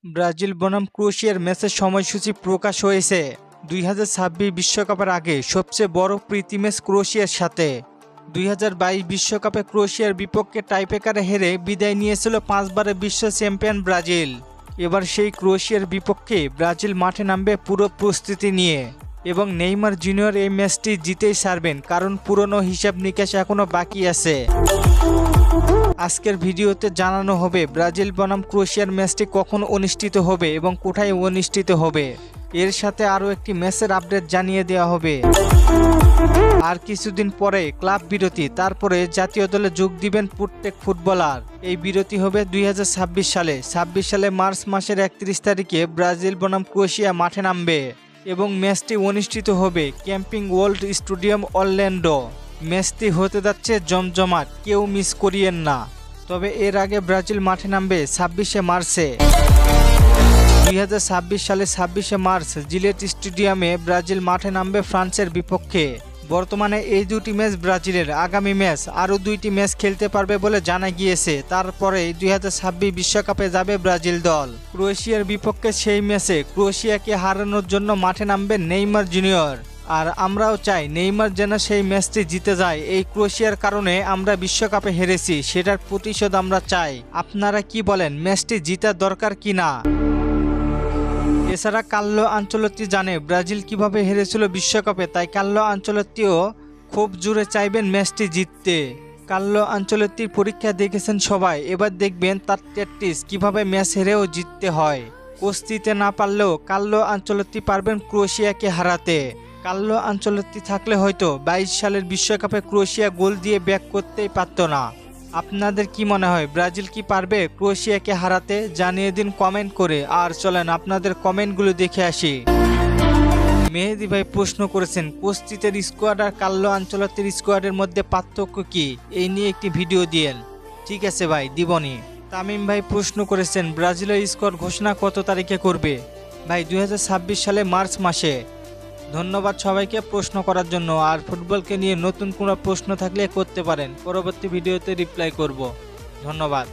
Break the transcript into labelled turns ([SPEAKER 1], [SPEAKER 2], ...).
[SPEAKER 1] Brazil বনাম ক্রোয়েশিয়ার ম্যাচের সময়সূচি প্রকাশ হয়েছে। 2026 বিশ্বকাপের আগে সবচেয়ে বড় প্রীতি ম্যাচ ক্রোয়েশিয়ার সাথে। 2022 বিশ্বকাপে ক্রোয়েশিয়ার বিপক্ষে টাইব্রেকারে হেরে বিদায় নিয়েছিল 5 বারের বিশ্ব চ্যাম্পিয়ন ব্রাজিল। এবার সেই ক্রোয়েশিয়ার বিপক্ষে ব্রাজিল মাঠে নামবে পুরো প্রস্তুতি নিয়ে এবং নেইমার জুনিয়র এই ম্যাচটি জিতেই ছাড়বেন, কারণ পুরনো হিসাব নিকাশ এখনও বাকি আছে। আজকের ভিডিওতে জানানো হবে ব্রাজিল বনাম ক্রোয়েশিয়ার ম্যাচটি কখন অনুষ্ঠিত হবে এবং কোথায় অনুষ্ঠিত হবে। এর সাথে আরও একটি ম্যাচের আপডেট জানিয়ে দেওয়া হবে। আর কিছুদিন পরে ক্লাব বিরতি, তারপরে জাতীয় দলে যোগ দিবেন প্রত্যেক ফুটবলার। এই বিরতি হবে 2026 সালে। 26 সালে মার্চ মাসের 31 তারিখে ব্রাজিল বনাম ক্রোয়েশিয়া মাঠে নামবে এবং ম্যাচটি অনুষ্ঠিত হবে ক্যাম্পিং ওয়ার্ল্ড স্টেডিয়াম অরল্যান্ডো। ম্যাচটি হতে যাচ্ছে জমজমাট, কেউ মিস করিয়েন না। তবে এর আগে ব্রাজিল মাঠে নামবে 26শে মার্চে। 2026 সালে 26শে মার্চ জিলেট স্টেডিয়ামে ব্রাজিল মাঠে নামবে ফ্রান্সের বিপক্ষে। বর্তমানে এই দুটি ম্যাচ ব্রাজিলের। আগামী ম্যাচ আরও 2টি ম্যাচ খেলতে পারবে বলে জানা গিয়েছে। তারপরে 2026 বিশ্বকাপে যাবে ব্রাজিল দল। ক্রোয়েশিয়ার বিপক্ষে সেই ম্যাচে ক্রোয়েশিয়াকে হারানোর জন্য মাঠে নামবে নেইমার জুনিয়র। আর আমরাও চাই নেইমার যেন সেই ম্যাচটি জিতে যায়। এই ক্রোয়েশিয়ার কারণে আমরা বিশ্বকাপে হেরেছি, সেটার প্রতিশোধ আমরা চাই। আপনারা কি বলেন, ম্যাচটি জিতা দরকার কি না? এছাড়া কার্লো আনচেলত্তি জানে ব্রাজিল কিভাবে হেরেছিল বিশ্বকাপে, তাই কার্লো আনচেলত্তিও খুব জোরে চাইবেন ম্যাচটি জিততে। কার্লো আনচেলত্তির পরীক্ষা দেখেছেন সবাই, এবার দেখবেন তার ট্যাকটিক্স কিভাবে ম্যাচ হেরেও জিততে হয়। কোচ দিতে না পারলেও কার্লো আনচেলত্তি পারবেন ক্রোয়েশিয়াকে হারাতে। কার্লো আনচেলত্তি থাকলে হয়তো 22 সালের বিশ্বকাপে ক্রোয়েশিয়া গোল দিয়ে ব্যাক করতেই পারত না। আপনাদের কি মনে হয়, ব্রাজিল কি পারবে ক্রোয়েশিয়াকে হারাতে? জানিয়ে দিন কমেন্ট করে। আর চলেন আপনাদের কমেন্টগুলো দেখে আসি। মেহেদি ভাই প্রশ্ন করেছেন, কোস্তিতের স্কোয়াড আর কার্লো আনচেলত্তির স্কোয়াডের মধ্যে পার্থক্য কি, এই নিয়ে একটি ভিডিও দিয়েন। ঠিক আছে ভাই, দিবনি। তামিম ভাই প্রশ্ন করেছেন, ব্রাজিলের স্কোয়াড ঘোষণা কত তারিখে করবে? ভাই 2026 সালে মার্চ মাসে। ধন্যবাদ সবাইকে প্রশ্ন করার জন্য। আর ফুটবলকে নিয়ে নতুন কোনো প্রশ্ন থাকলে করতে পারেন, পরবর্তী ভিডিওতে রিপ্লাই করব। ধন্যবাদ।